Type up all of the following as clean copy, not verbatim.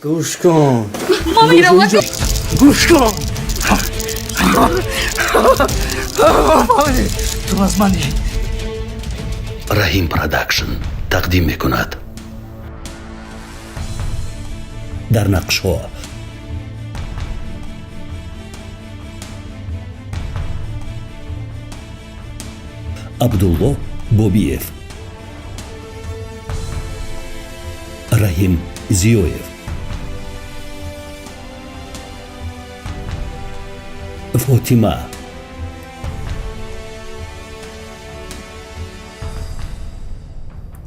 گوش کن. ما میرم گوش کن. تو از منی. رحیم پروداکشن تقدیم میکند در نقش ها عبدالله بوبیف، رحیم زیویف، فاطمه،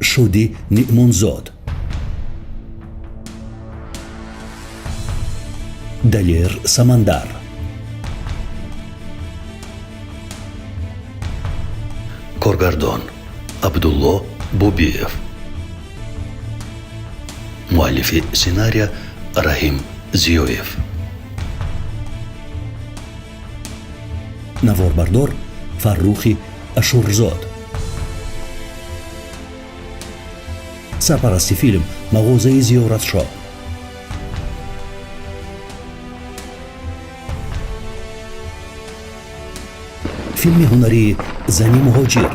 شودی نیمونزاد، دلیر سمندر، کارگردان عبدالله بوبیف، مؤلف سیناریا رحیم زیویف، نواربردار فروخی اشورزاد، سرپرستی فیلم مغازه زیارتشاه، فیلم هنری زنی مهاجر،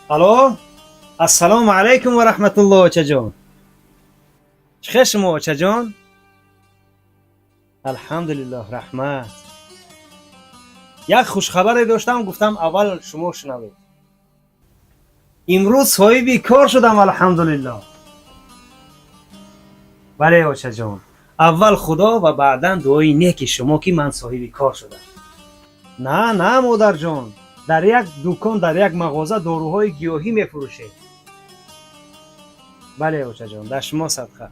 الو السلام علیکم و رحمت الله چجان. چخیر شما چجان؟ الحمدلله رحمت. یک خوشخبری داشتم گفتم اول شما شنوید. امروز صاحب کار شدم الحمدلله. بله آچه جان، اول خدا و بعدا دعای نیک شما که من صاحب کار شدم. نه مادر جان، در یک دکان در یک مغازه داروهای گیاهی میفروشه. بله آچه جان، در شما صدقه.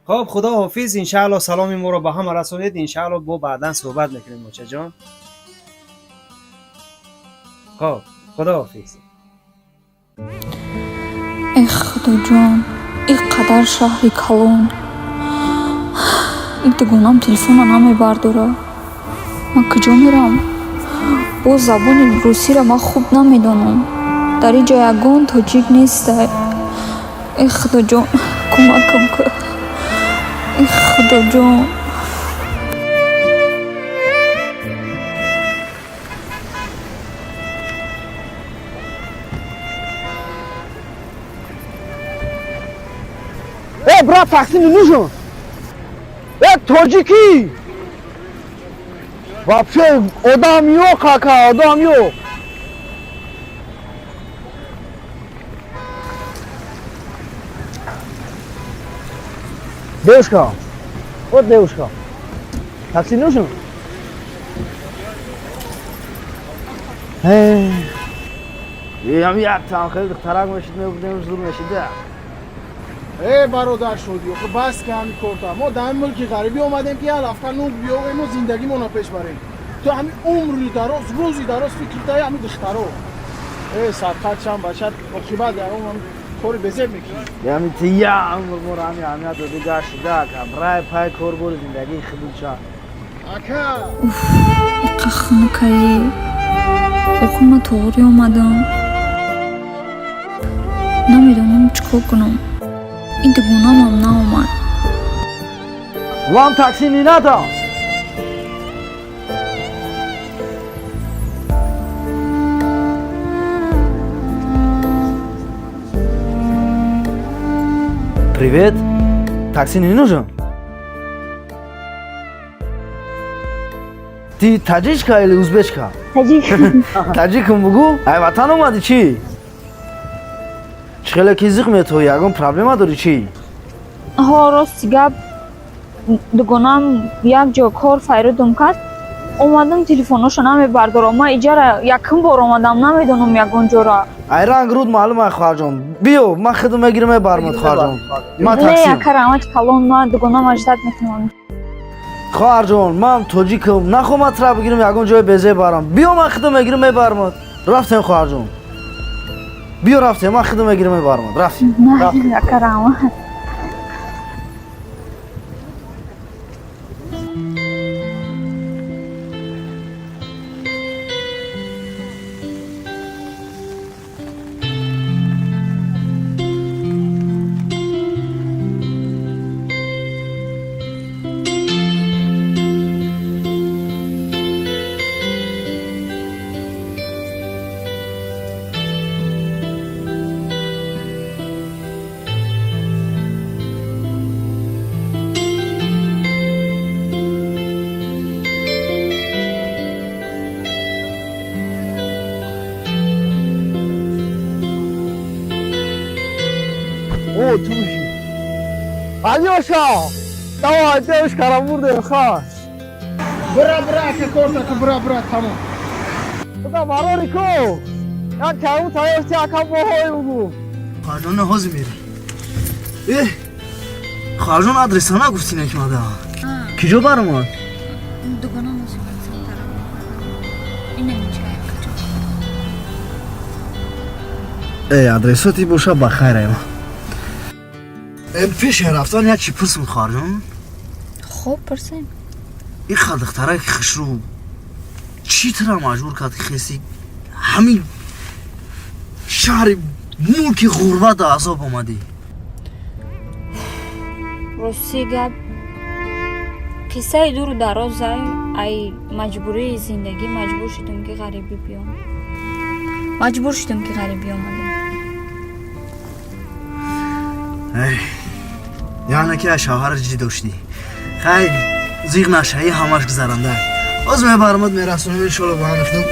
خب خدا حافظ، انشاءالله سلام ما رو به هم رسونید، انشاءالله با بعدا صحبت میکنیم آچه جان. خب خدا حافظ. ای خدا جان، اینقدر شهر کلون، این دگونم تلفون نمیبرداره. من کجا میرم؟ با زبان روسی را من خوب نمیدانم. در اینجا یگان تاجیک نیسته. ای خدا جان کمکم کن. ای خدا جان. брат, такси не нужен. Таджики. Вообще одам ёк, кака, одам ёк. Девушка. Вот девушка. Такси нужен? Я там خیلی ترک میشید میبودیم زور میشیده. برادر شدی خب بس که همین کارتا ما در ملکی غریبی اومدیم که هر هفته نون بیاویم و زندگی مون پیش بریم. تو همین عمری دراز روزی دراز فکر تا همین دخترو صدقت چند بچت عاقبت در اون کاری بزرگ میکنی. همین تیا عمر مور همین دو دیگه شده که برای پای کار بر زندگی خیلی چند اکا قخنکایی آخه من توری اومدم نمیدونم چیکار کنم. این دگونم هم ناومد. Вам такси не надо. Привет. Такси не нужен? Ты таджичка или узбечка? таҷик Таджиком бугу? Ай ватан омади чи? Чхеле кизиқ метои, ягон проблема дори чи? ҳо рости гап дугонам як ҷо кор файрудум кард омадам телефоношо намебардорам ман иҷара якум бор омадам намедонам ягон ҷора Ай рангруд маълум ай хоҳарҷон. Биё, ман хидм мегирам мебармад хоҳарҷон. Ман не таксим. якарамач калон ман дугонам аҷдад мекунам Хоҳарҷон, ман тоҷикам. Нахоҳам матраб бигирам ягон ҷое безе барам. Биё, ман хидм мегирам мебармад. Рафтем хоҳарҷон. Биё рафтем, ман хидм мегирам мебармад. Рафтем. не якарамач О, туши. Алёша! Давай, девушка, работаем, ха. Бра, ка кортака, бра, тамом. Куда марорико? Я кайм таёфти акам боҳои бугу. Хоҳарҷон ҳозир мери. Хоҳарҷон адреса нагуфтӣ некмада. Киҷо баромад? дугонам адресоти боша бахайр ай. Пеши рафтан як чи пурсм хоҳарҷон. хуб пурсем ин хадихтараки хишрӯ чӣ тара маҷбур кард ки хеси ҳамин шаҳри мулки ғурбат да азоб омадӣ? рости гап қиссаи дуру дароз ай маҷбурии зиндагӣ маҷбур шудем ки ғарибӣ биём омадем яъне ки ай шавҳар ҷӣ доштӣ хай зиқ нашаи ҳамаш гузаранда ҳозир мебарамад мерасонем иншоалло ба ҳам ифтам.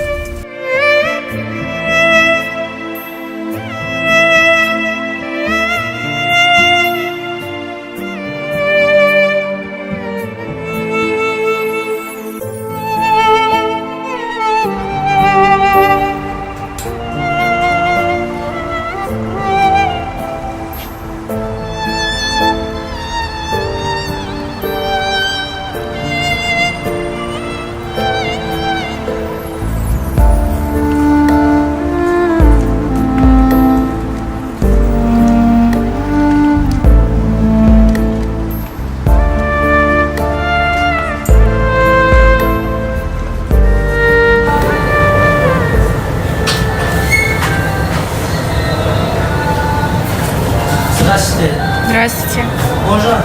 Здравствуйте. Можно?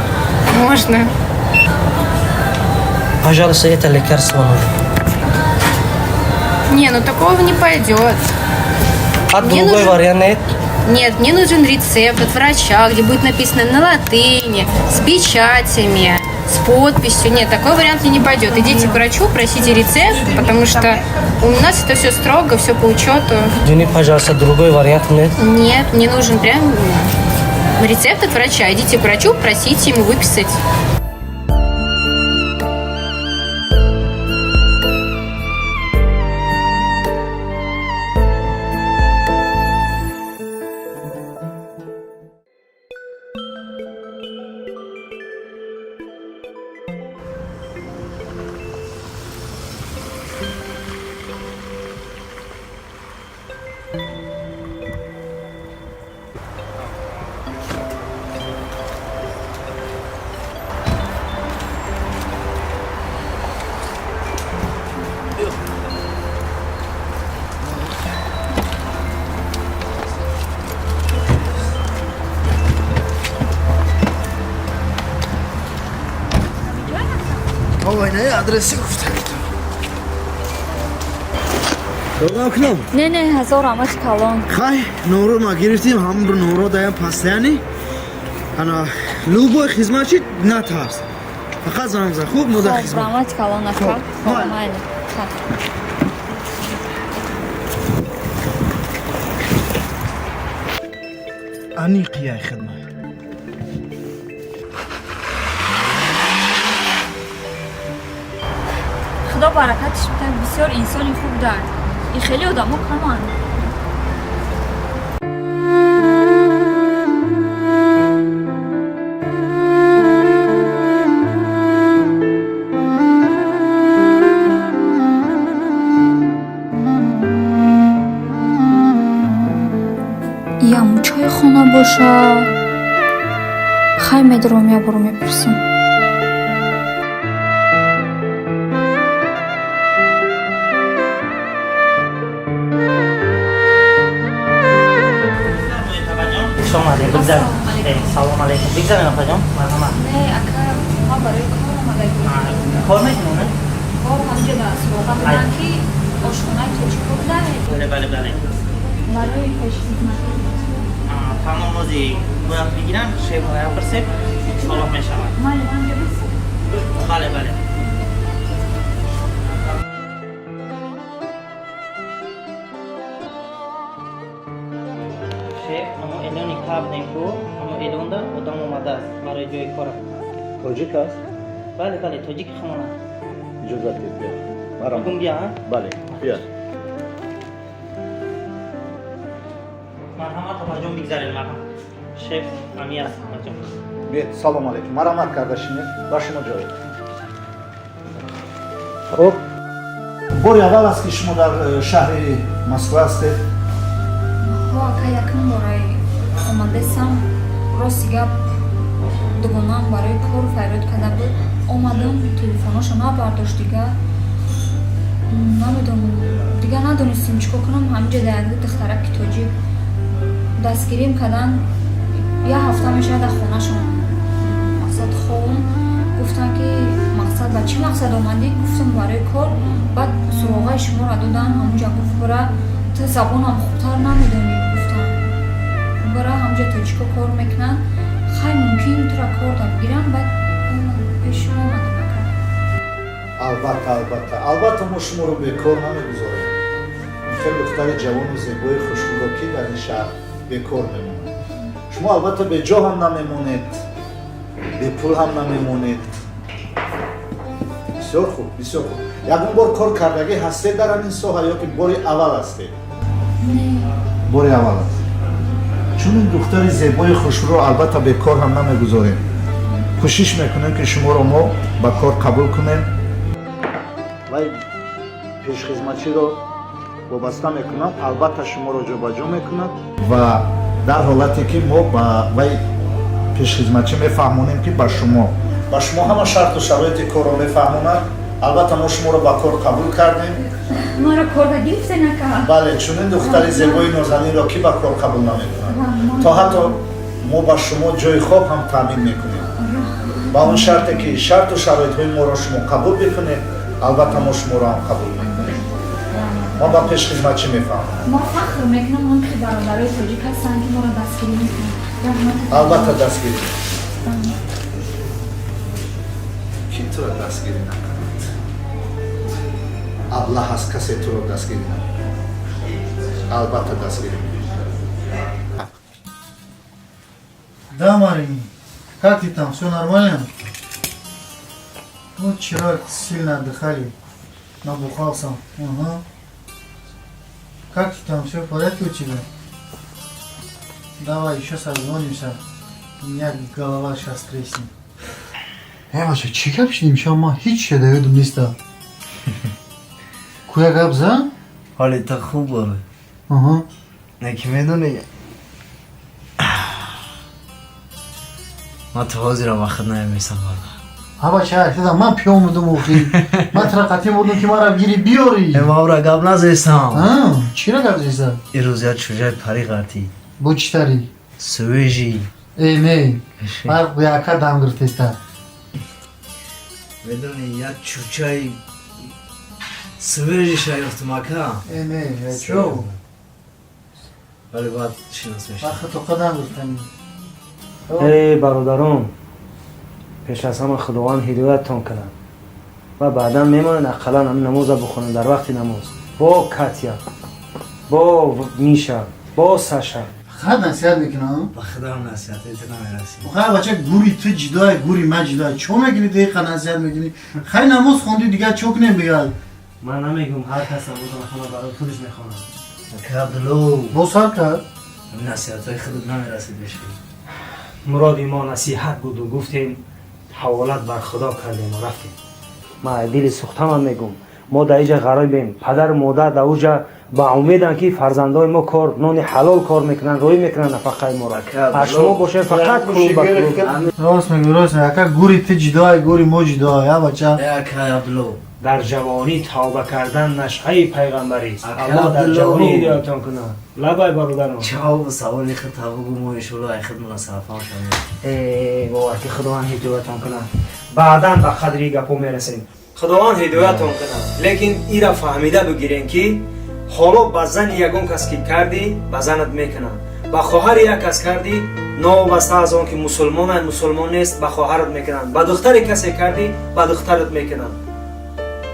Можно. Пожалуйста, это лекарство нужно. Не, ну такого не пойдет. А Мне другой нужен- вариант нет? Нет, мне нужен рецепт от врача, где будет написано на латыни, с печатями, с подписью. Нет, такой вариант мне не пойдет. Идите к врачу, просите рецепт, потому что у нас это все строго, все по учету. Извини, пожалуйста, другой вариант нет? Нет, мне нужен прям рецепт от врача. Идите к врачу, просите ему выписать. овайнаи адреси гуфтаи ту додам кунам Не, не, ҳазор рамач калон. хай нуро ма гирифтим ҳамон нуро даям пастяни ана любой хизматчи натарс фақат занг зан хуб мода Хоб, хизмат рамач калон ака. Хоб, Май. майли. Хоб. ани қияй хидмат худо баракатиш бидад, бисёр инсони хуб дад. И хеле одамо каманд. ям чой хона боша. Хай медром я буру мепурсим. شما علیکم بگذاریم سلام علیکم بگذاریم آقا مرحبا Не, ака ма барои кор омада будем. کار میکنون نه؟ Кор ҳамҷода аст. Вода будан ки ошхонаи тоҷико будае. بله بله بله Барои пешхидматӣ. تمام روزی باید بگیرم شیف های پرسه صلاح می شود Майли, ҳамҷо бис. بله بله شیف اما الانی کاب نیکو اما الانده آدم اومده است برای جای کار توجیک است؟ بله بله تاجیک خمانه اجازت بید بیا مرام بگم بیا ها؟ بله بیا مرحمت آقا جون بگذارین مرحمت شیف امی است آقا جون بید سلام علیکم مرامت کردشینید باشما جایی خب باری اول است که شما در شهر مسکو هستید ҳо ака якум бораи омадасам рости гап дугонаам барои кор фарёд карда буд омадам телефонашо набардошт дига намедонам дига надонистем чӣ кор кунам ҳаминҷода як духтараки тоҷик дастгирим кардан як ҳафта мешавад дар хонашон мақсад хоҳум гуфтанд ки мақсад ба чӣ мақсад омадӣ гуфтам барои кор баъд суроғаи шуморо додам ҳамонҷа гуфт бора ту забонам хубтар намедонӣ гуфтам бора ҳамҷа тоҷико кор мекунанд хай мумкин тура кор дабгирам баъд пеш шумо омадам ака албатта мо шуморо бекор намегузорем ин хел духтари ҷавону зебои хушрӯро ки дар ин шаҳр бекор мемонад шумо албатта беҷо ҳам намемонед бепул ҳам намемонед бисёр хуб бисёр хуб ягон бор кор кардагӣ ҳастед дар ҳамин соҳа ё ки бори аввал ҳастед бори аввал аст чун ин духтари зебои хушрӯро албатта бекор ҳам намегузорем кӯшиш мекунем ки шуморо мо ба кор қабул кунем вай пешхизматчиро вобаста мекунам албатта шуморо ҷобаҷо мекунад ва дар ҳолате ки мо ба вай пешхизматчӣ мефаҳмонем ки ба шумо ҳама шарту шароити корро мефаҳмонад албатта мо шуморо ба кор қабул кардем маро корда гирифтен ака бале чунин духтари зебои нозанинро ки ба кор қабул намекунад то ҳатто мо ба шумо ҷои хоб ҳам таъмин мекунем ба он шарте ки шарту шароитҳои моро шумо қабул бикунед албатта мо шуморо ҳам қабул мекунем мо ба пешхизматчӣ мефаҳмонем мо фахр мекунам он ки бародарои тоҷик ҳастанд ки моро дастгирӣ мекунанд албатта дастгирӣ ки туро дастгирӣ накунад аблаҳ аст касе туро дастгирӣ накунад албатта дастгирӣ Да, Марин, как ты там? Все нормально? Вот вчера сильно отдыхали, набухался. Ага. Как ты там? Все в порядке у тебя? Давай еще созвонимся. У меня голова сейчас треснет. Эмаша, чекап шдим шама хич шедаведум неста. Куя габза? ҳолита хуб бора Ага. неки медонӣ ма ту ҳозирам вақт наямесам Аба чак, деда ман пиёмидум охи. Ман тарақатӣ будум ки мара гири биёри. мавра гап назестам Чира гап зеса? ирӯз як чӯҷаи парӣ қартӣ Бо чӣ тари? сувежи Не, фарқ яка дам гирфтеста. میدونی یک چوچای سویجی شایفتم اکا نه چو ولی باید شناس میشه وقت تو قدم بودم ای برادران، پیش از همه خداوند هدایتتان کنه و بعدا میمونن اقلا هم نماز بخونن در وقت نماز با کاتیا، با میشا، با ساشا. خد نصیحت میکنم با خودم نصیحت ایتنا میرسی خب بچه گوری تو جدای گوری ما جدای چون میگنی دقیقا نصیحت میکنی خیلی نماز خوندی دیگه چوک نمیگل من نمیگم هر کس نماز بخونه برای خودش میخونه. اکا عبدالو با سر کرد همین نصیحت های خودت نمیرسید بشکل مراد ما نصیحت بود و گفتیم حوالت بر خدا کردیم و رفتیم. ما دل سوختم هم میگم ما در اینجا غریبیم، پدر و مادر در اونجا با امیدن که فرزندای ما کار نون حلال کار میکنن، روی میکنن نفقه ما را. از شما باشه فقط کلوب با کلوب. راست میگی راست میگی اکا گوری تو جدای گوری ما جدای ها بچه اکا عبدالو در جوانی توبه کردن نشأه پیغمبری است. الله در جوانی هدایتتان کنه. لبای برادران. جواب سوال خود تابو گو ایشالله ای خود منصرفان شده ای باور که خداوند هدایتتان کنه. بعداً به قدری گپو میرسیم. خداوند هدایتتان کنه. لیکن ایرا فهمیده بگیرین که حالا با زن یگون کس که کردی با زنت میکنن، با خواهر یک کس کردی نوابسته از آن که مسلمان نیست با خواهرت میکنن، با دختر کسی کردی با دخترت میکنن.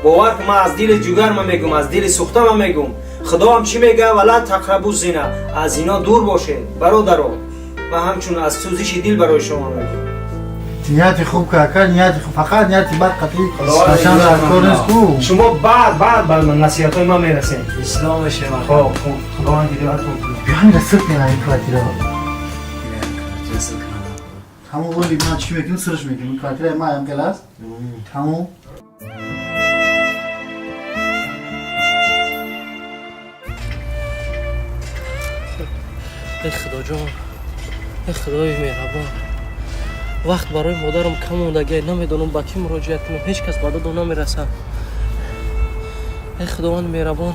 باور که من از دل جگر من میگم، از دل سوخته من میگم. خدا هم چی میگه؟ ولا تقربوا الزنا، از اینا دور باشید برادران. و همچون از سوزش دل برای شما میگم. نیت خوب که اکا نیت خوب فقط نیت بد قطعی قشنگ در کار نیست کو شما بعد به نصیحت های ما میرسین. اسلام شما خب خداوند هدایتتان کنه. بیاین رسط کنه این کواتی را رسل کنم همون بولی ما چی میکنیم سرش میکنیم کواتی را ما هم کلاس همون ای خدا جان، ای خدای مهربان، وقت برای مادرم کم موندگی، نمیدونم با کی مراجعت کنم، هیچ کس به دادم نمیرسه. ای خداوند مهربان،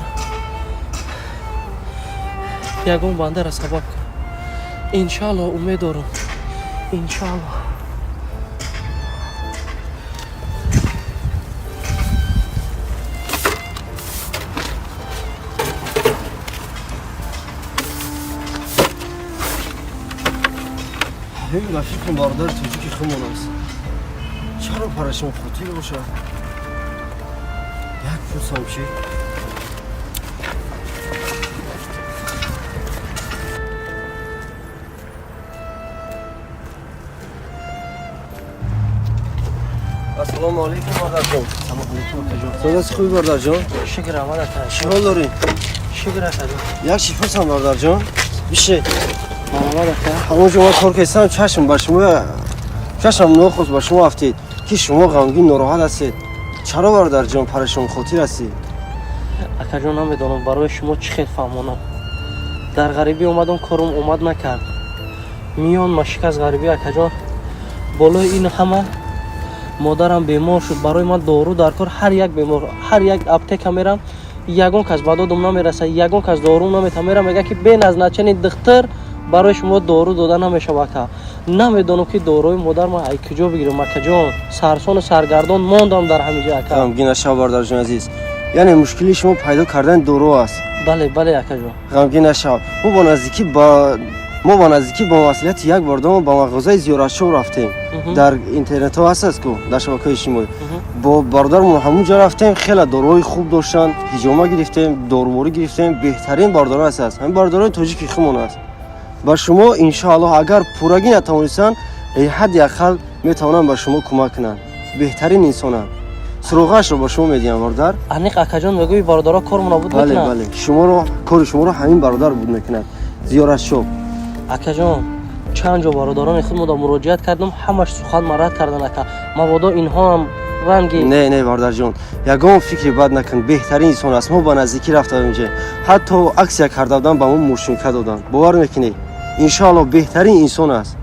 یگان بنده را سبب کن. انشالله امید دارم، انشالله. من فکر باردار توجی که خمون است چرا پرشم خطیر باشه یک پرسم چی؟ السلام علیکم بردار جان. سلام علیکم جان. صداست خوبی بردار جان؟ شکر احمد اکا. چی حال داری؟ شکر اکا جان. یک چی پرسم بردار جان؟ بیشه احمد اکا. همون شما کار کردم چشم بر شما چشم ناخوش بر شما افتید که شما غمگین ناراحت هستید. چرا بردار جان پرشان خاطر هستی؟ اکا جان نمیدونم برای شما چی خیلی فهمونم. در غریبی اومدم کارم اومد نکرد. میان مشک از غریبی اکا جان. بالای این همه مادرم بیمار شد، برای من دارو در کار هر یک بیمار هر یک اپتک میرم یگان کس به دادم نمیرسه، یگان کس دارو نمیتونم میگه که بین از نچنین دختر برای شما دارو دادن نمیشه وقتا. نمیدونم که داروی مادر ما ای کجا بگیرم اکا جان. سرسان و سرگردان ماندم در همینجا اکا. غمگین نشو بردار جان عزیز، یعنی مشکلی شما پیدا کردن دارو است. بله اکا جان. غمگین نشو. ما با نزدیکی با وسیلت یک باردام با مغازه زیارتشو رفتیم. در اینترنت ها هست کو در شبکه اجتماعی با باردارمون همونجا رفتیم، خیلی داروهای خوب داشتن، هیجامه گرفتیم، داروباری گرفتیم، بهترین باردارا هست. همین باردارای تاجیکی خمون است. با شما ان شاء الله اگر پورگی نتوانستن حد اقل میتونن با شما کمک کنن. بهترین انسانن. سروغش رو با شما میدیم باردار. انیق اکا جان میگوی باردارا کارمون بود میکنن. بله شما رو کار شما رو همین باردار بود میکنن. زیارتشو اکا جان چند جا بارداران خودم رو مراجعت کردم، همش سخن مرد کردن اکا. مبادا اینها هم رنگی نه باردار جان، یگان فکری بد نکن. بهترین انسان است. ما با نزدیکی رفتیم اینجا، حتی عکس کرده بودن با ما مشارکت دادن. باور میکنی ان شاء الله بهترین انسان است.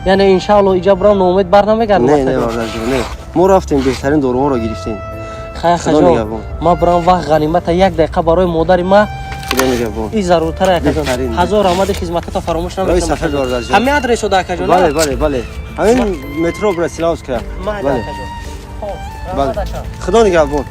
یعنی ان شاء الله اینجا برام ناامید بر نمیگردم. نه باردار جان نه، ما رفتیم بهترین داروها رو گرفتیم. خیر جان ما برام وقت غنیمت یک دقیقه برای مادر ما این ضرورتره اکا جان. هزار آمد خدمتت فراموش نمیکنم. همین آدرس رو اکا جان. بله همین مترو برسلاوس که بله اکا جان. بله خدا نگهبان.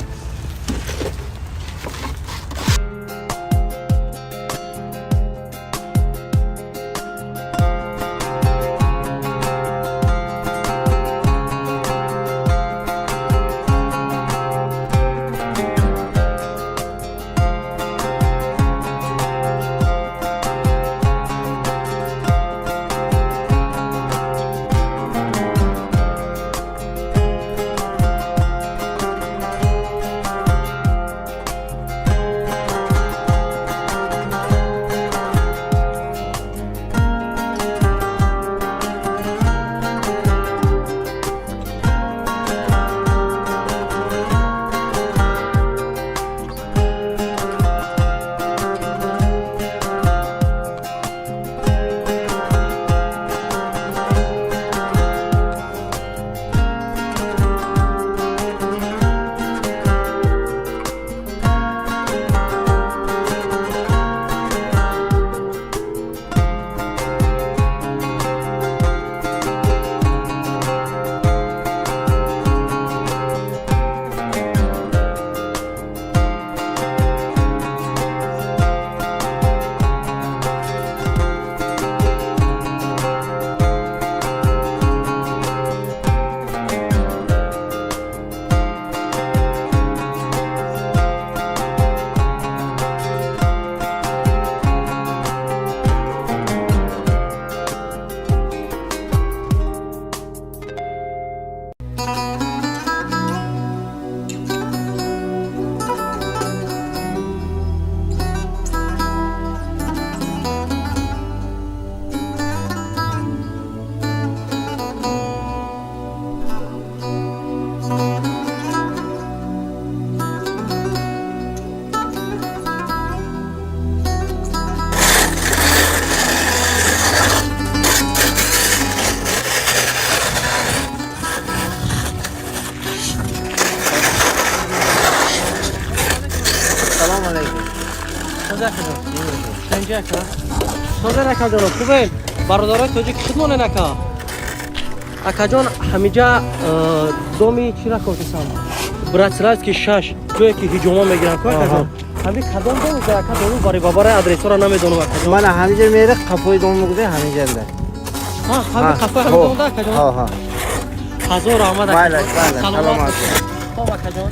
سوزن اکا جان خوبه برادرای توجی کشید مونه نکا اکا جان همیجا دومی چی را کوتسام براتسراز که شش توی که هجوما میگیرن که اکا جان همی کدام دو که اکا دونو باری باباره ادرس را نمیدونم اکا جان من همیجا میره قفوی دوم مگده همیجا ده همی قفوی همی دوم ده اکا جان حضور آمد اکا بله سلامت خوب اکا جان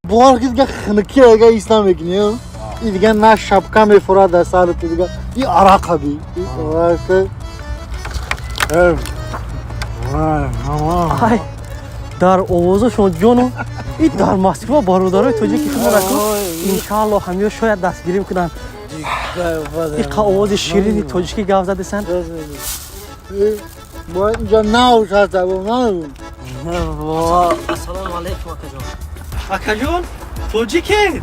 بار که دیگه خنکی اگه ایسنا میکنی این دیگه نه شبکه میفوره در سال تو دیگه این عراق بی در آوازشون جانو این در مسکو برادرای توجی که خود نکن انشالله همیو شاید دستگیری میکنن این آواز شیرینی توجی که گاو زده سن با اینجا ناوش هست با من السلام علیکم اکا جان توجی که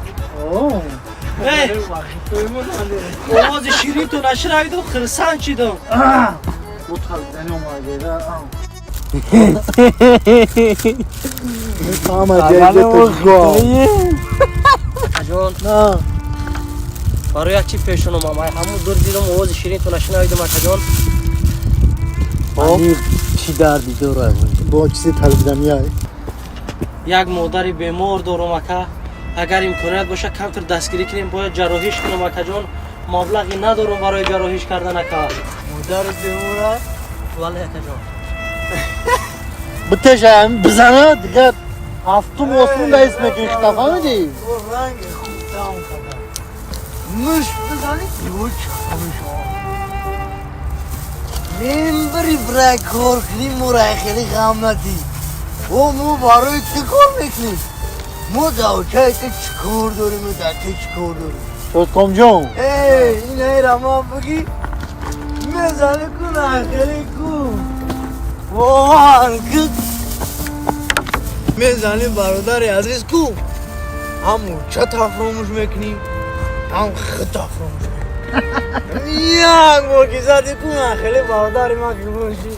آواز شیرین تو نشنوید و خرسان چیدم متخلصنی اومده اما جایده تو گاه اکا جان برای چی پیشونم همون دور دیدم آواز شیرین تو نشنویدم اکا جان امیر چی دردی داره با چیزی تلویزیونی های یک مادری بیمار دارم اکا اگر امکانیت باشه کمتر دستگیری کنیم باید جراحیش کنم اکا جان مبلغی ندارم برای جراحیش کردن اکا مادر بیماره ولی اکا جان بتش هم بزنه دیگه هفتم آسمون به اسم که اختفا میدی مش بزنی دیو چکمشو من بری برای کار کنیم مرای خیلی غم ندی او مو برای چه کار میکنیم ما دوچه چه کار داریم و دوچه چه کار داریم شد کم جون این ایرم هم بگی میزنه کن آخری کن واقعا کن میزنی برادر عزیز کن همون چه تفراموش میکنیم هم خط تفراموش میکنیم یک موکیزاتی کن آخری برادر ما که باشی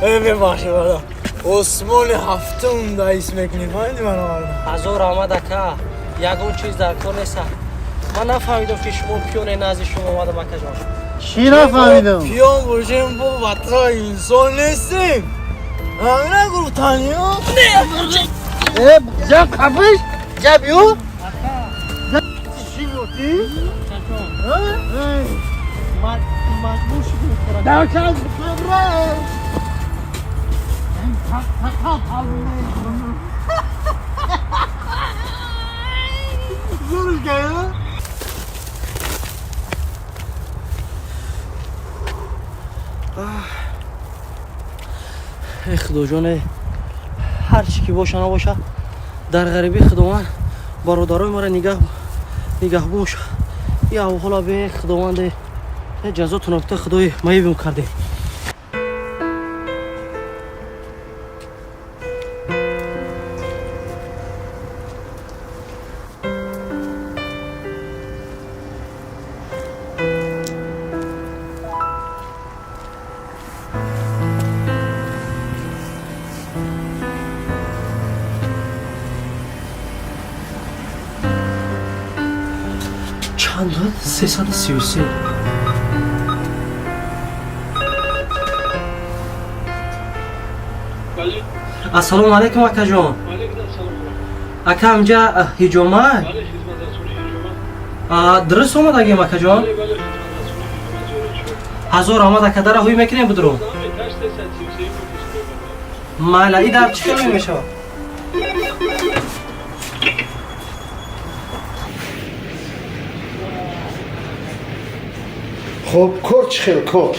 ببخشی برادر عثمان هفتم دایس میکنیم فهمیدی من آورده حضور آمد اکا یگون چیز در کار نیست من نفهمیدم که شما پیون نزد شما اومدم اکا جان. چی نفهمیدم؟ پیون باشیم با بطرا انسان نیستیم. همینه گروتانی ها؟ نه جا خفش؟ جا بیو؟ چی گفتی؟ مجبور شدیم خورد. دوچه از بخبره زورش گره؟ ای خدا جانه هر چی که باشه نباشه در غریبی خداوند برادرای ما را نگهبون شد. یا حالا به خداوند جزاتون افته خدای مهیبم کرده. چند داد؟ 333. السلام علیکم اکا جان. اکا همجا هجومه؟ درست آمد اگه اکا جان؟ هزار آمد اکا داره هوی میکنیم بدرون. مالا ای در چی خیلی میشه؟ خب کار چی خیلی کار؟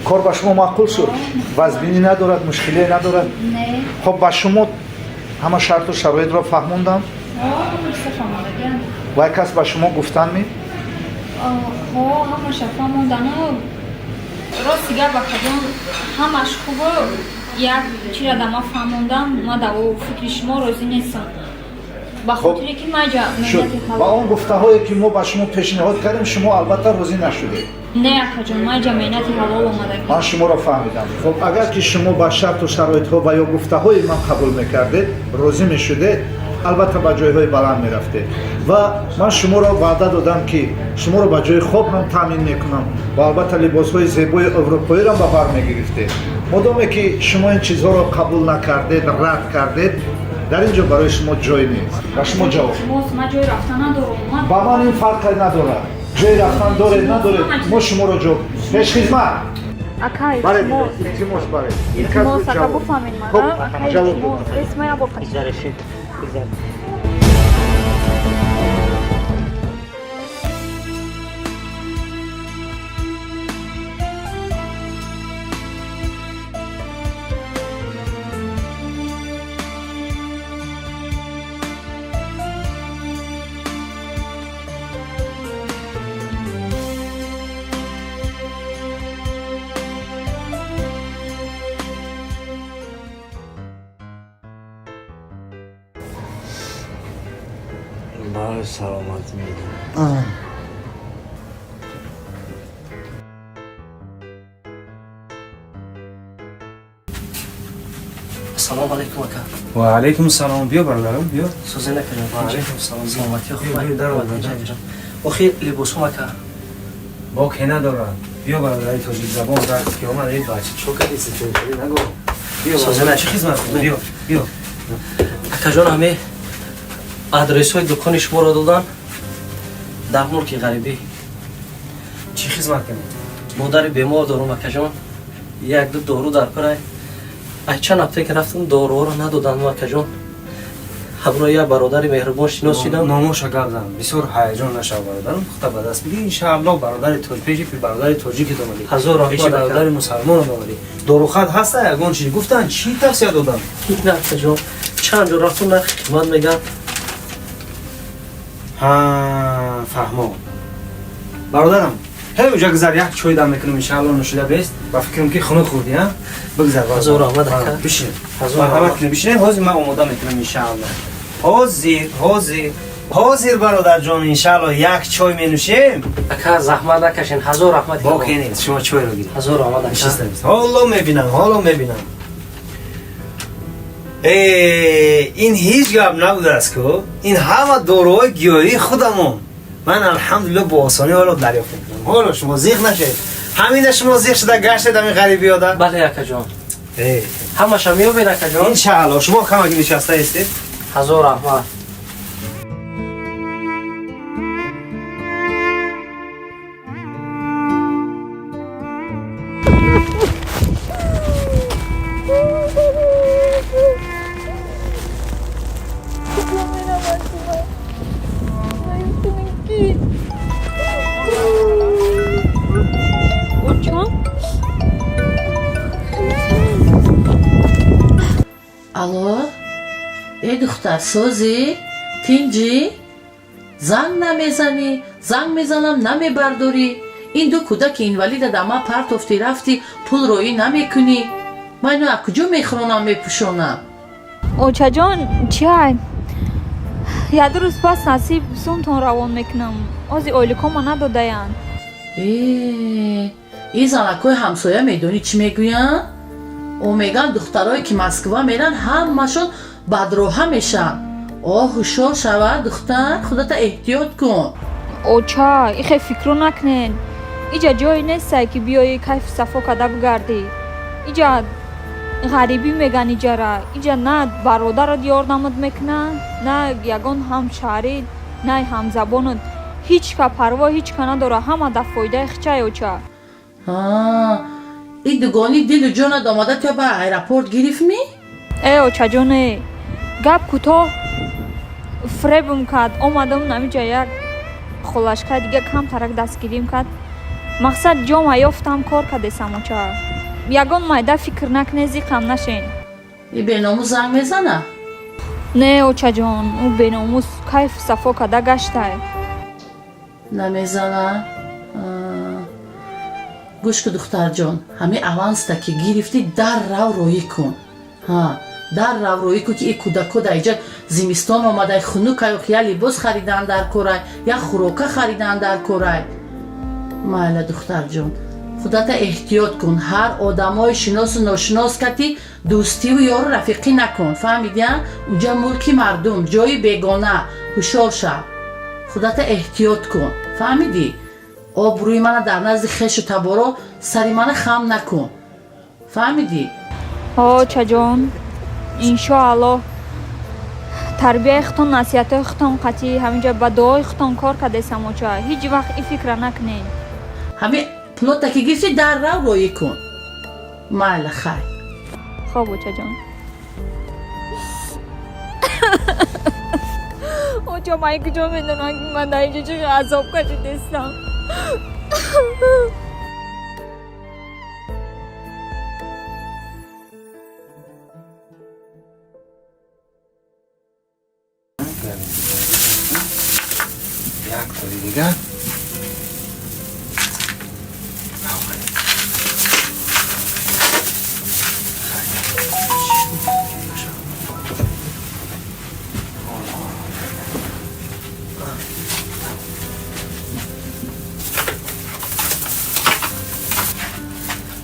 کار با شما معقول شد؟ وزبینی ندارد، مشکلی ندارد؟ نه. خب با شما همه شرط و شرایط را فهموندم؟ و کس با شما گفتن می؟ همش فهموندن راست گپ بخدم همش خوبه یک چی را دما فهموندم ما در فکر شما راضی نیستم با خاطری که ما شد. با اون گفته هایی که ما با شما پیشنهاد کردیم شما البته راضی نشدید. نه اکا جان ما جمعیت حلال آمده من شما را فهمیدم. خب اگر که شما با شرط و شرایط ها و یا گفته های من قبول میکردید راضی میشده البته با جای های بلند میرفته و من شما را وعده دادم که شما را با جای خوب هم تامین میکنم و البته لباس های زیبای اروپایی را به بر میگرفته. مدامی که شما این چیزها را قبول نکردید رد کردید در اینجا برای شما جای نیست. با شما جواب ما جای رفتن ندارم با من این فرق نداره. جای رفتن داره نداره ما شما را جواب پیش خدمت اکای بله التماس بله التماس اکا بفهمین مرا اکای التماس اسم یا بفهمین گزارشی برای سلامت میدیم. السلام علیکم اکا. و علیکم السلام. بیا برادرم بیا. سوزه نکنم. و علیکم السلام. سلامتی خوب. بیا در اخی لباس هم اکا. با که ندارم. بیا برادر تاجیک زبان در که اومد این بچه چو کردی سیتون نگو. بیا سوزه نشه خدمت کن. بیا بیا. اکا جان همه آدرس های دکان شما را دادن در ملک غریبی. چی خدمت کنی؟ مادر بیمار دارم اکا جان. یک دو دارو در کار ای چند هفته که رفتم دارو را ندادن اکا جان. همراه یک برادر مهربان شناس شدم. ناموش گردم بسیار هیجان نشو برادرم خود به دست بگی ان شاء الله برادر ترکیه پی برادر تاجیک دومالی هزار رحمت برادر مسلمان دومالی دارو خط هست یگان چی گفتن چی توصیه دادن نه اکا جان چند جا رفتم نه خدمت میگن. ها فهمم برادرم همینجا گذر یک چای دم میکنم ان شاء الله نشده بیست با فکرم که خونه خوردی ها بگذر هزار آمد اکا بشین هزار مرحمت کنی بشین حاضر من آماده میکنم ان شاء الله حاضر برادر جان ان شاء الله یک چای می نوشیم اکا زحمت نکشین هزار رحمت با که نیست شما چای رو گیرید هزار آمد اکا حالا میبینم این هیچ گپ نبوده است که این همه داروهای گیاهی خودمون من الحمدلله با آسانی حالا دریافت میکنم. حالا شما زیغ نشید. همین شما زیغ شده گشتید همین غریبی آده. بله اکا جان. همش هم میو بین اکا جان. انشاءالله شما کمکی نشسته هستید. هزار رحمت. الو ای دختر سوزی تینجی زنگ نمیزنی زنگ میزنم نمیبرداری این دو کودک اینوالید دما پرت افتی رفتی پول روی نمیکنی من اینو از کجا میخرونم میپوشونم اوچا جان چی؟ یاد روز پس نصیب سونتون روان میکنم از اولیکو ما ندادهیند. این زنکای همسایه میدونی چی میگوین؟ او میگن دخترایی که مسکوا میرن همشون بدروها میشن. هوشیار شود دختر خودت احتیاط کن. اوچا ایخه فکرو نکنین ایجا جایی نیسته که بیایی کیف صفا کده بگردی. ایجا غریبی میگن ایجا را ایجا نه برادر دیار نمود میکنن نه یگان همشهری نه همزبانت هیچ که پروا هیچ که نداره همه در فایده خچه اوچا. این دوگانی دل و جانت آماده که به ایرپورت گرفت ای اوچا جانه گپ کوتاه فریبم کرد آمدم نمیجا یک خلاشکه دیگه کم ترک دستگیریم کرد مقصد جام یافتم کار کردیسم اوچا یگان مایده فکر نکنیزی کم نشین. ای بیناموز زنگ میزنه؟ نه اوچا جان او بیناموز کیف صفا کده گشته نمیزنه؟ گوش که دختر جان همه اوانس تا که گرفتی در رو روی کن در رو روی کن که این کودکو در اینجا زمستان آمده خنوک یا لباس خریدن در کورای یا خوراکه خریدن در کورای. ماله دختر جان خودت احتیاط کن هر آدمای شناس و ناشناس کتی دوستی و یارو رفیقی نکن فهمیدی؟ اونجا ملکی مردم جای بیگانه هوشیار شو خودت احتیاط کن فهمیدی؟ آبروی من در نزد خش و تبارا سری من خم نکن فهمیدی؟ چه جان انشاءالله تربیه اختان نصیحت اختان قطعی همینجا با دعای اختان کار کردیسم اوچا هیچ وقت این فکر نکنین همه پلوتا که گرفتی در رو روی کن مال خیر خوب اوچا جان. اوچا من کجا میدونم که من در اینجا چه عذاب کشیدستم. یک طوری دیگه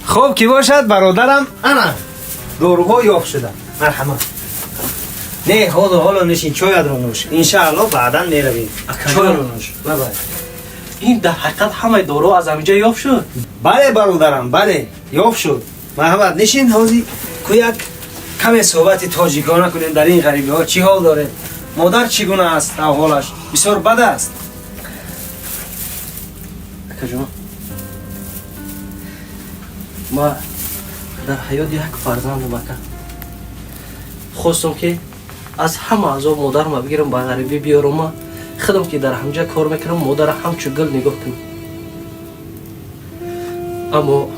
خوب کی باشد برادرم انا داروها یافت شده مرحمت نه حالا نشین چایت رو نوش انشاءالله بعدا میرویم چای رو نوش بله این در حقیقت همه دارو از همینجا یافت شد؟ بله برادرم بله یافت شد مرحمت نشین حاضی که یک کمی صحبت تاجیکانه کنیم در این غریبی ها چی حال داره مادر چگونه است احوالش بسیار بد است. اکا جان ما در حیات یک فرزند مکه خواستم که از همه عذاب مادرم بگیرم به غریبی بیارم خودم که در همجا کار میکنم مادر همچو گل نگاه کنم اما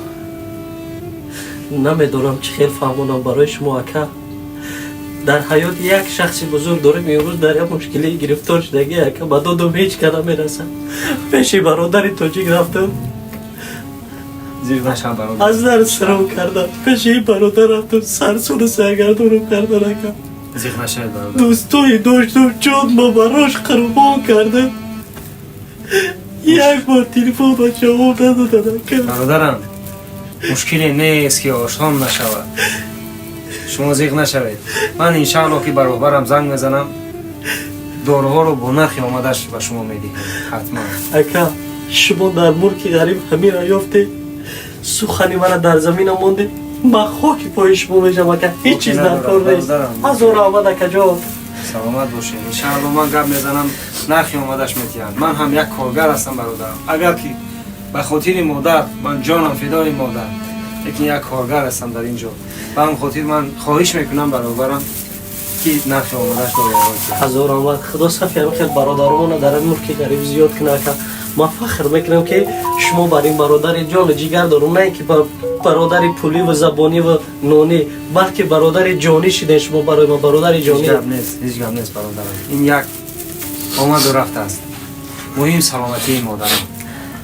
نمیدونم چه خیلی فهمونم برای شما اکا در حیات یک شخصی بزرگ داره میروز در یک مشکلی گرفتار شدگی اکا با دادم هیچ کدام میرسم پیشی برادری تاجیک رفتم از در سرم کردم پیشی برادر رفتم سرسون سرگردونم کردن اکا دوستایی داشتم چون ما براش قربان کردم یک بار تلفن با جواب ندادن اکا برادرم مشکلی نیست که آشام نشود шумо зиқ нашавед. Ман иншаалло ки баробарам занг мезанам, доруҳоро бо нархи омадаш ба шумо медиҳам. ҳатман. ака шумо дар мулки ғариб ҳамира ёфте, сухани мара дар замина монде, ман хоки пои шумо мешавам ака, ҳеҷ чиз дар кор нест. ҳазор омад акаҷон. саломат бошед. иншаалло ман гап мезанам, нархи омадаш метиҳанд. ман ҳам як коргар ҳастам бародарам. агар ки ба хотири модар, ман ҷонам фидои модар, лекин як коргар ҳастам дар ин ҷо. ба ҳам хотир ман хоҳиш мекунам баробарам ки нархи омадаш ро эълон кунам. ҳазор омад. худо сафи хел бародаромона дар ин мулки ғариб зиёд кунад ака. ман фахр мекунам ки шумо бар ин бародари ҷону ҷигар дорум, не ки бародари пулӣ ва забонӣ ва нонӣ, балки бародари ҷонӣ шидем шумо барои ма, бародари ҷонӣ. ҳеҷ гап нест бародарам. ин як омаду рафта аст. муҳим саломатии модарам.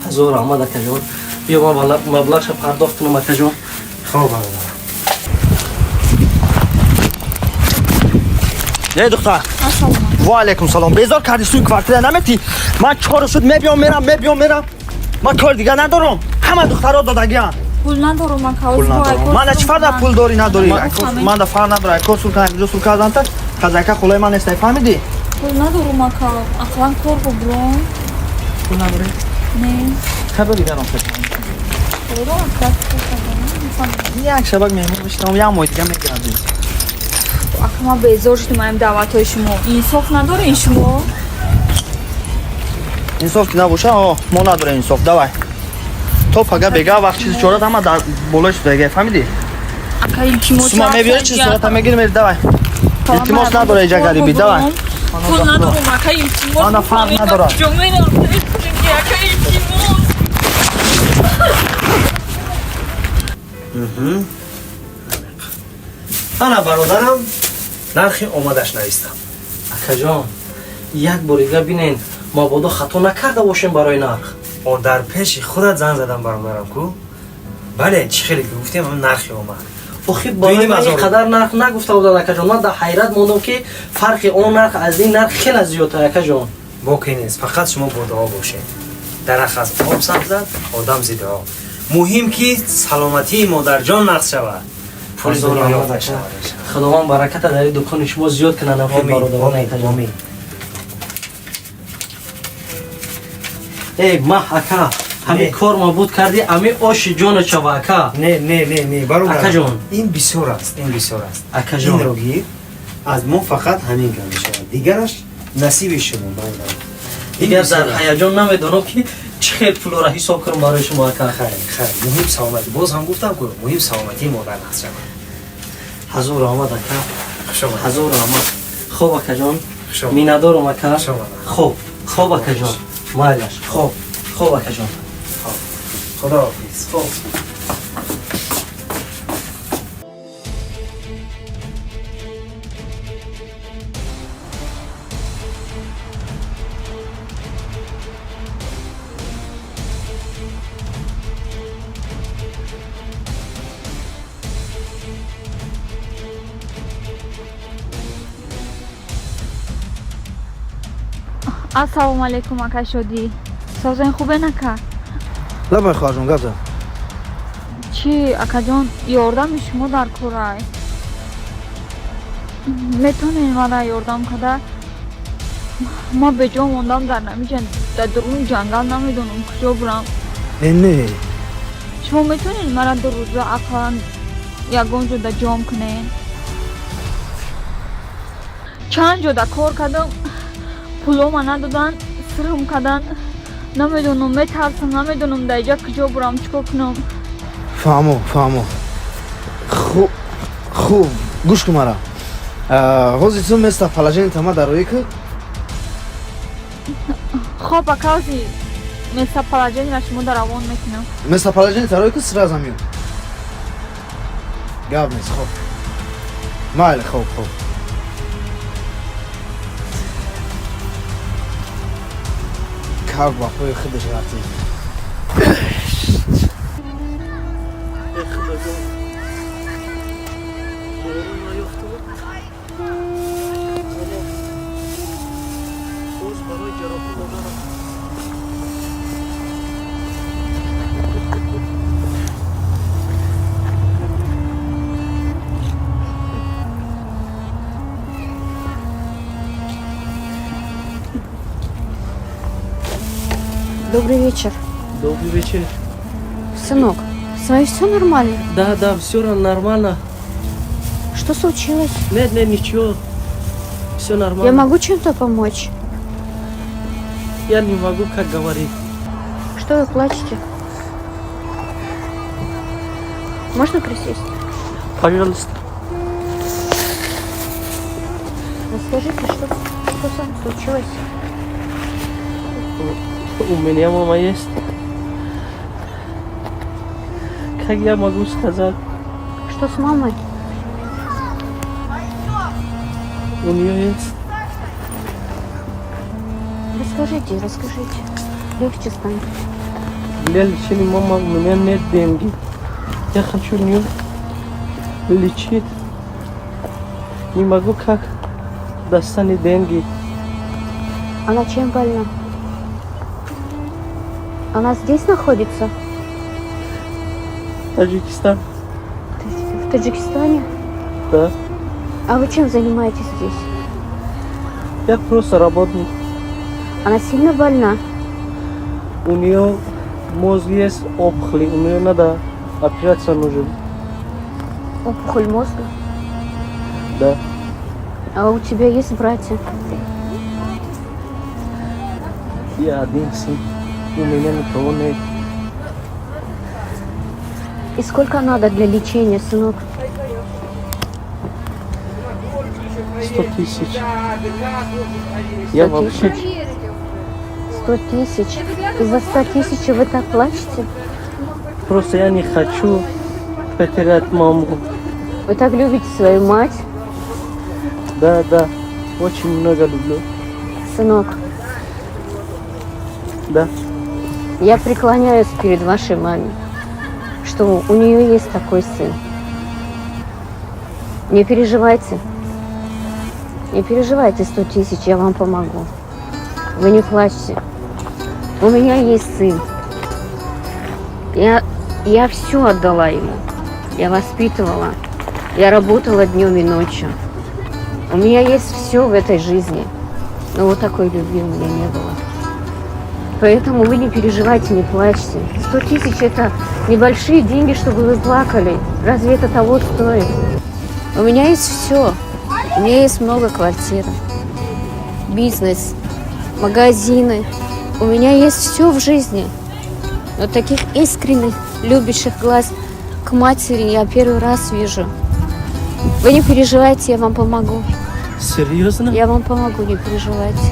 ҳазор омад акаҷон. биё ман маблағша пардохт кунам акаҷон. хоб бародарам. ای دختر و علیکم سلام. بیزار کردی سوی کvartira نمیتی؟ من چهار شد میبیام میرم. من کار دیگه ندارم. همه دخترها دادگیان. پول ندارم اکا. پول ندارم. من چی فرق پول داری نداری؟ من دا فرق نداره. کسول کنم جسول کردن تا خزایکه خلای من است فهمیدی؟ پول ندارم اکا. اصلا کار ببرم. پول نداری؟ نه. خبر دیگه نمیشه. یک شبک مهمون میشم یا موید دیگه میگیرم. اکا ما بیزار شدیم این دعوت های شما. انصاف نداره این شما؟ انصاف که نباشه ما نداره انصاف. دوای تو فقط بگه وقت چیز چورت همه در بولش دیگه فهمیدی؟ اکا التماس شما میبینی چی صورت میگیری میری دوای. التماس نداره اینجا غریبی دوای. پول ندارم اکا التماس. من فرق نداره. ана бародарам нархи омадаш навистам. акаҷон як борига бинен мабодо хато накарда бошем барои нарх. дар пеши худат зан задам бародарам ку. бале чӣ хеле ки гуфтем нархи омад. охи барои ман ин қадар нарх нагуфта будад акаҷон. ман дар ҳайрат мондам ки фарқи он нарх аз ин нарх хеле зиёдтар акаҷон. боки нест, фақат шумо бо дуо бошед. дарахт аз об сабзад, одам зи дуо. муҳим ки саломатии модарҷон нақс шавад. худованд бараката дар дукони шумо зиёд кунад. Амин. эй маҳ ака, ҳамин кор мабуд кардӣ, ҳамин оши ҷону чава ака. Не бародар. акаҷон ин бисёр аст. акаҷон инро гир. аз мо фақат ҳамин гап мешавад. дигараш насиби шумо бародар. дигар дар ҳаяҷон намедонам ки чӣ хел пулора ҳисоб кунам барои шумо ака. хайр муҳим саломатӣ. боз ҳам гуфтам ку муҳим саломатии модар нақс шавад. ҳазор омад ака. хушомад. ҳазор омад. хоб акаҷон. миннатдорам ака. хоб акаҷон. майлаш. хоб акаҷон. худоҳофиз. хоб. ассалому алайкум ака шодӣ. созен хубе нака? лабай хоҳажон гап зад. чӣ акаҷон ёрдами шумо дар корай? метавонед мара ёрдам када? ма беҷо мондам дар намиҷа дар дуруни ҷангал намедонам куҷо бурам. не шумо метавонед мара ду рӯза ақалан ягон ҷода ҷом кунед? чанд ҷода кор кардам, пулома надодан, сирм кардан. намедонам, метарсам, намедонам дар инҷа куҷо бурам, чӣ кор кунам? фаҳмо хуб гӯш кун мара. ҳозир ту места положенита ма дароӣ ки хоб ака ҳозир места положениро шумо дар авон мекунам. места положенита дароӣ ки сразу меём. гап нест. хоб майли. хоб как ба пои худаш рафтӣ. Добрый вечер. Добрый вечер. Сынок, с вами все нормально? Да, все нормально. Что случилось? Нет, ничего. Все нормально. Я могу чем-то помочь? Я не могу, как говорить. Что вы плачете? Можно присесть? Пожалуйста. Расскажите, что с вами случилось? У меня мама есть. Как я могу сказать? Что с мамой? У нее есть. Расскажите. Легче станет. Для лечения мама у меня нет денег. Я хочу ее лечить. Не могу как достать деньги. Она чем больна? Она здесь находится? Таджикистан. В Таджикистане? Да. А вы чем занимаетесь здесь? Я просто работник. Она сильно больна? У нее мозг есть опухоль. У нее надо операция нужен. Опухоль мозга? Да. А у тебя есть братья? Я один сын. У меня никого нет. И сколько надо для лечения, сынок? 100 тысяч. Я вообще... 100 тысяч? Из-за 100 тысяч вы так плачете? Просто я не хочу потерять маму. Вы так любите свою мать? Да. Очень много люблю. Сынок. Да. Я преклоняюсь перед вашей мамой, что у нее есть такой сын. Не переживайте. Не переживайте 100 тысяч, я вам помогу. Вы не плачьте. У меня есть сын. Я все отдала ему. Я воспитывала. Я работала днем и ночью. У меня есть все в этой жизни. Но вот такой любви у меня не было. Поэтому вы не переживайте, не плачьте. 100 тысяч – это небольшие деньги, чтобы вы плакали. Разве это того стоит? У меня есть все. У меня есть много квартир, бизнес, магазины. У меня есть все в жизни. Но таких искренних, любящих глаз к матери я первый раз вижу. Вы не переживайте, я вам помогу. Серьезно? Я вам помогу, не переживайте.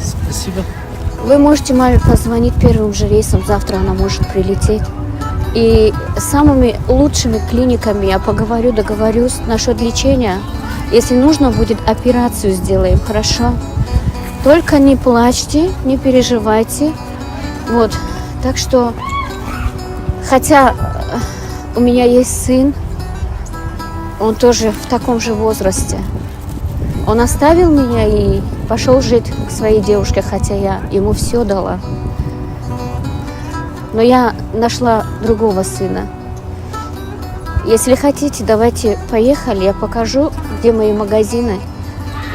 Спасибо. Вы можете маме позвонить первым же рейсом, завтра она может прилететь. И с самыми лучшими клиниками я поговорю, договорюсь насчет лечения. Если нужно будет, операцию сделаем, хорошо? Только не плачьте, не переживайте. Вот, так что, хотя у меня есть сын, он тоже в таком же возрасте. Он оставил меня и пошел жить к своей девушке, хотя я ему все дала. Но я нашла другого сына. Если хотите, давайте поехали, я покажу, где мои магазины.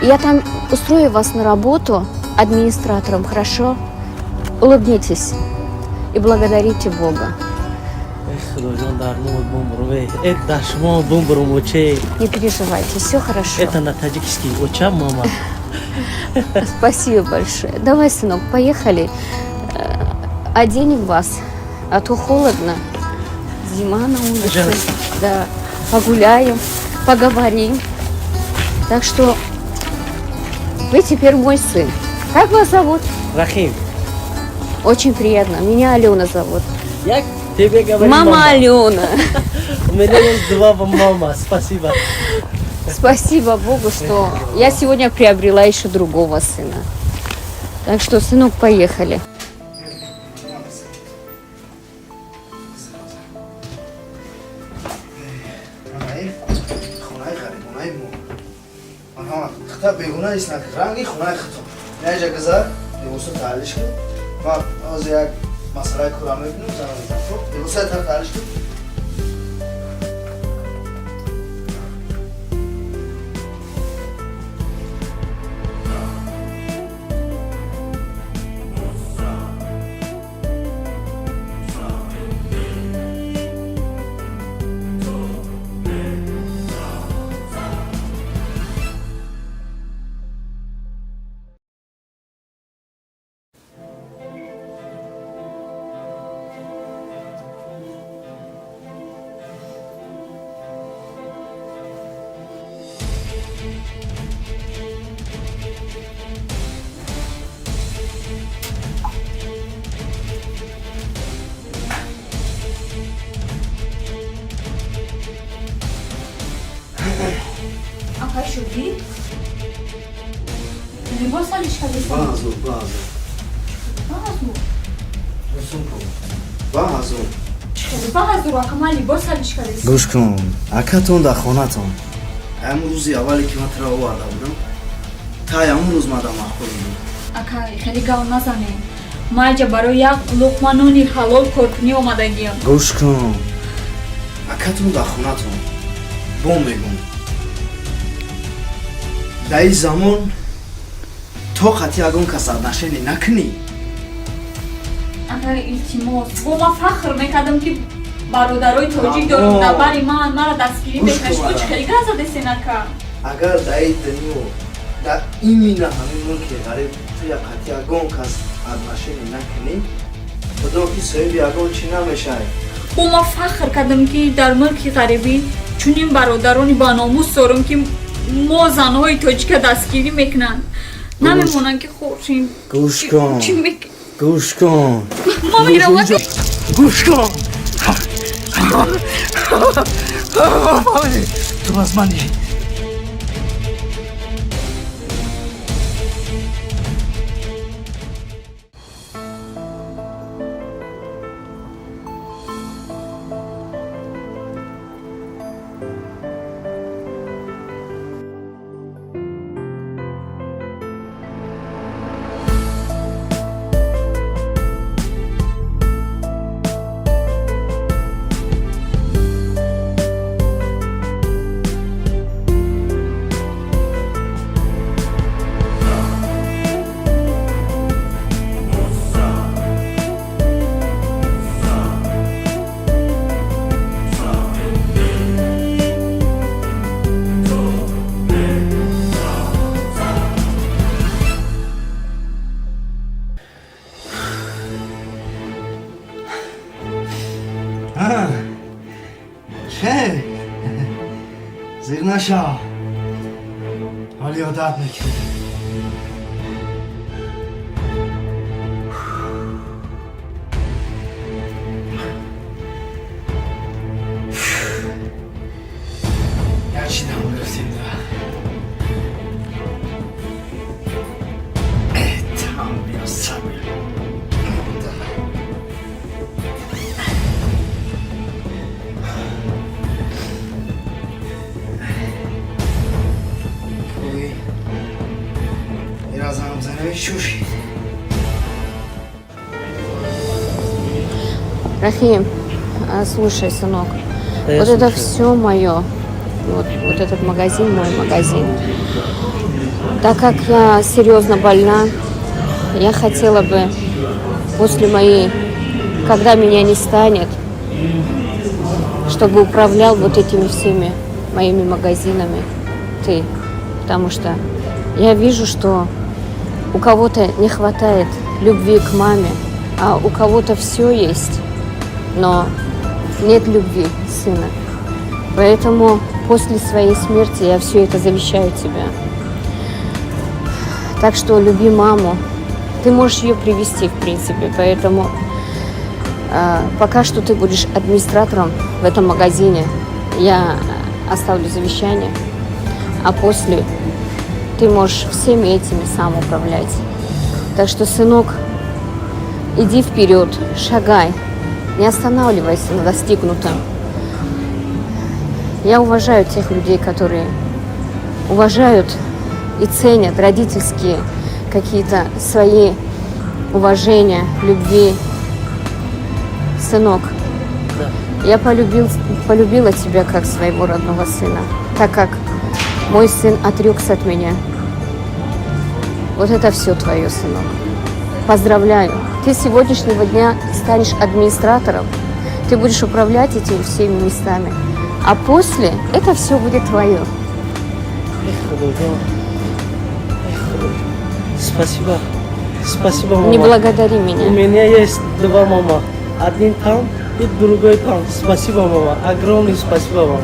Я там устрою вас на работу администратором, хорошо? Улыбнитесь и благодарите Бога. Не переживайте, все хорошо. Это на таджикский. Уча, мама. Спасибо большое. Давай, сынок, поехали. Оденем вас, а то холодно. Зима на улице. Пожалуйста. Да. Погуляем, поговорим. Так что вы теперь мой сын. Как вас зовут? Рахим. Очень приятно. Меня Алена зовут. Я тебе говорю, Мама Алена. У меня есть два мама. Спасибо. Спасибо Богу, что я сегодня приобрела еще другого сына. Так что, сынок, поехали. بگونه ایست نکرد رنگی خونه خطا نه ایجا گذار دیگوسو تعلیش کن ما از یک مسئله کورا میبینیم زمان میزن خب دیگوسو تر تعلیش کن Акай шуди? Либос алишка деса? баъзу Баъзу? русум кун баъзу Чиқади баъзу ака ман либос алишка деса? гӯш кун акатон дар хонатон ҳамун рӯзи аввале ки ман туро оварда будам та ҳамун рӯз мада махбул буд Акай хеле гав назане. Ма аҷа барои як луқма нони ҳалол коркунӣ омадагиам. гӯш кун акатон дар хонатон бом мегум дар ин замон то қати ягон кас заднашинӣ накунӣ Акай илтимос бо ма фахр мекардам ки бародарои тоҷик дорам дар бари ман мара дастгирӣ мекунад. Шумо чӣ хеле газа десен ака? агар дар ин дунё дар ин мина ҳамин мулки ғариб ту як қати ягон кас заднашинӣ накунӣ худо ки соҳиби ягон чӣ намешавӣ бо ма фахр кардам ки дар мулки ғарибӣ чунин бародарони баномус дорам ки мо занҳои тоҷика дастгирӣ мекунанд. Намемонанд ки хошим. гӯш кун Чӣ мекунад? гӯш кун Ма меравам. гӯш кун ту аз мани خیر زیر نشو حالی عادت میکنی گرچی نمون گفتیم تمام بیا سمی Чушь. Рахим, слушай, сынок, вот это все мое. Вот этот магазин мой магазин. Так как я серьезно больна, я хотела бы после моей, когда меня не станет, чтобы управлял вот этими всеми моими магазинами ты. Потому что я вижу, что у кого-то не хватает любви к маме, а у кого-то все есть, но нет любви к сыну. Поэтому после своей смерти я все это завещаю тебе. Так что люби маму. Ты можешь ее привести, в принципе. Поэтому пока что ты будешь администратором в этом магазине. Я оставлю завещание. А после ты можешь всеми этими сам управлять. Так что, сынок, иди вперед, шагай. Не останавливайся на достигнутом. Я уважаю тех людей, которые уважают и ценят родительские какие-то свои уважения, любви. Сынок, я полюбила тебя как своего родного сына, так как мой сын отрекся от меня. Вот это все твое, сынок. Поздравляю. Ты с сегодняшнего дня станешь администратором. Ты будешь управлять этими всеми местами. А после это все будет твое. Спасибо. Спасибо, мама. Не благодари меня. У меня есть два мама. Один там и другой там. Спасибо, мама. Огромное спасибо, мама.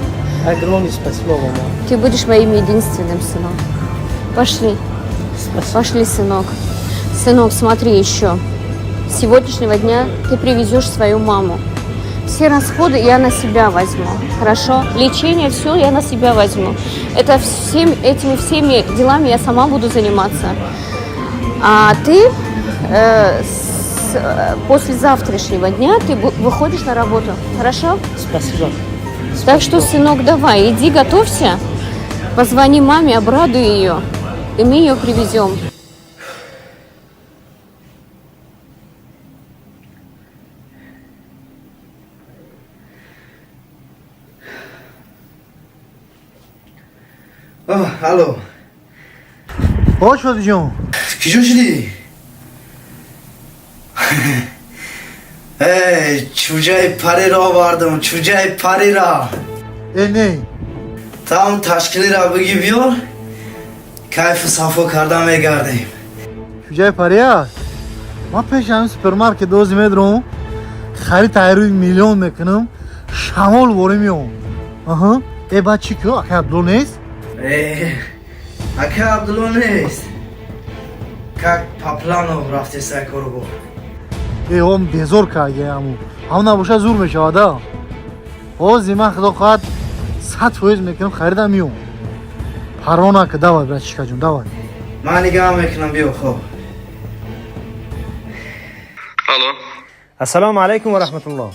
Огромное спасибо, мама. Ты будешь моим единственным сыном. Пошли. Спасибо. Пошли, сынок. Сынок, смотри еще. С сегодняшнего дня ты привезешь свою маму. Все расходы я на себя возьму, хорошо? Лечение, все я на себя возьму. Этими всеми делами я сама буду заниматься. А ты после завтрашнего дня ты выходишь на работу, хорошо? Спасибо. Так что, сынок, давай, иди готовься, позвони маме, обрадуй ее, и мы ее привезем. الو باش شدی جون کجا شدی؟ چوجای پری را آوردم چوجای پری را نه تا اون تشکیلی را بگی بیار کیف صفا کردن میگردیم چوجای پری هست من پیش همین سوپرمارکت دوزی میدرم خرید تایروی میلیون میکنم شمال باری میام آها ای بچی که اکه عبدالو نیست؟ اکه عبدالو نیست که پاپلانو رفته سکارو با هم بیزور کرده همون نباشه زور میشه آزی من خدا خواهد 100% میکنم خریدم میام پروانه که دوای برای چیکا جون دوای من نگاه میکنم بیو خوب الو السلام علیکم و رحمت الله.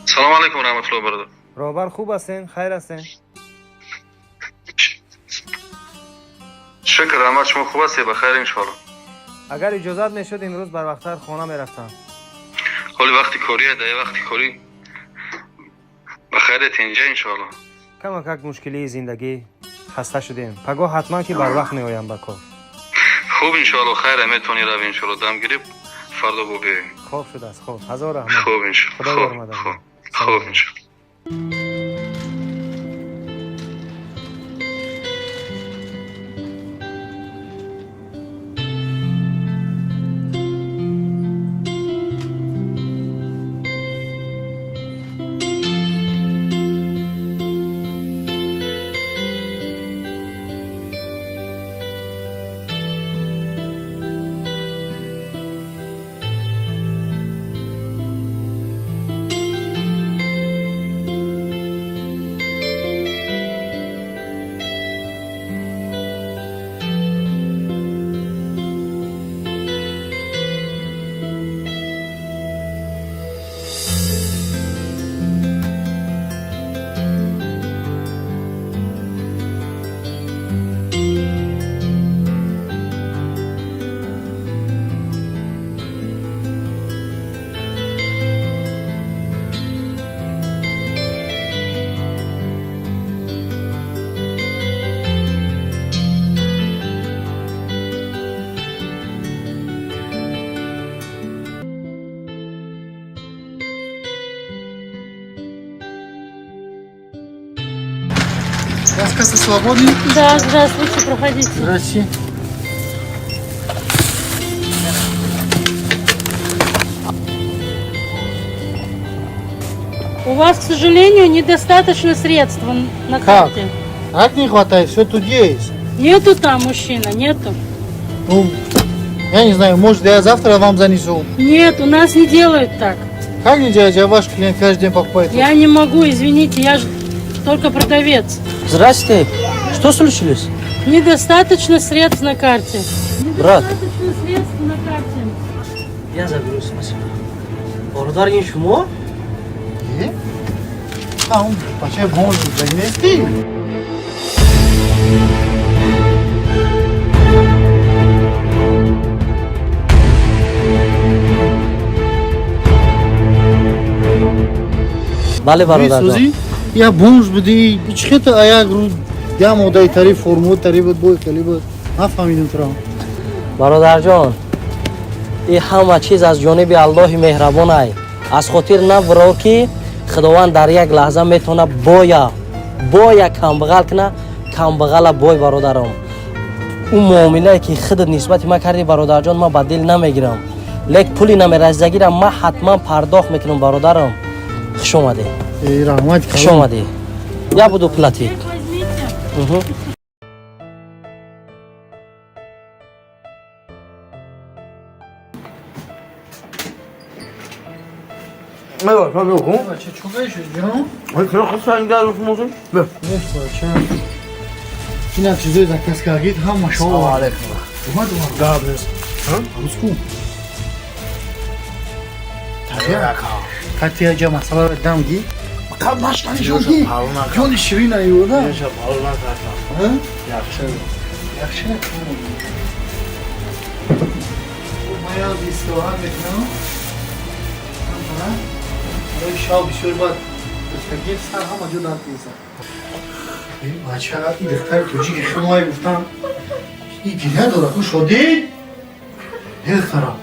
سلام علیکم و رحمت الله برادر. روبر خوب هستین؟ خیر هستین؟ شکر رحمت شما خوب هستی بخیر انشالله. اگر اجازت میشد امروز بر وقتتر خانه میرفتم. حالی وقتی کاریه ده وقتی کاری بخیرت اینجا انشالله. کم یک مشکلی زندگی خسته شدیم. پگاه حتما که بر وقت میایم به کار. خوب انشالله خیره میتونی روی انشالله دم گیریم فردا بو بیاییم. خوب شده است خوب. هزار رحمت. خوب انشالله. خوب انشالله. Рассказы свободны? Да, здравствуйте, проходите. Здравствуйте. У вас, к сожалению, недостаточно средств на карте. Как не хватает? Все тут есть. Нету там мужчина, нету. Ну, я не знаю, может я завтра вам занесу. Нет, у нас не делают так. Как не делать? Я ваш клиент каждый день покупает. Я не могу, извините, я же только продавец. Здравствуйте. Что случилось? Недостаточно средств на карте. Брат. Недостаточно средств на карте. Я заберу, спасибо. Бародар ин шумо? Он почти бомж занести. Бале бародар ҷон. Я бомж буди, чхета аяк рӯз я модаи тари формот тари буд бой кали буд. Нафаҳмидам туро. бародар ҷон, ин ҳама чиз аз ҷониби Аллоҳи меҳрабон ай. аз хотир набро ки худованд дар як лаҳза метавона боя камбағал кина, камбағала бой бародарам. ун муомилае ки худат нисбати ман кардӣ бародарҷон ман ба дил намегирам. лек пули намеразидагира ман ҳатман пардохт мекунам бародарам. хуш омадӣ. Хуш омадӣ. Я буду платить. Eyvah sen yok mu? Çok yaşıyor canım. Ay sen sen gel olsun olsun. Ver. Yine çiziyor zaten skagit ham maşallah. Aleyküm. Duman duman. Gabnes. Ha? Rusku. Tabii. Katiya cama sabah dam gi. Bakam başkan jogi. Joni şirin ayı da. Yaşa Allah zaten. Ha? Yaxşı. Yaxşı. Bu bayağı bir istirahat etmiyor. Tamam. Böyle şal bir şey var. Gel sen ama judan insan. بچه این دختر توجی که خیلی گفتم این گیره داره تو شدی؟ دخترم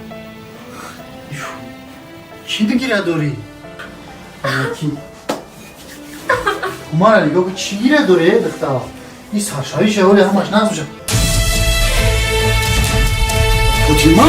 چی گیره داری؟ کی؟ کمان علی گفت چی گیره داره دخترم؟ این سرشایی شهولی همش نزوشم کجی ما؟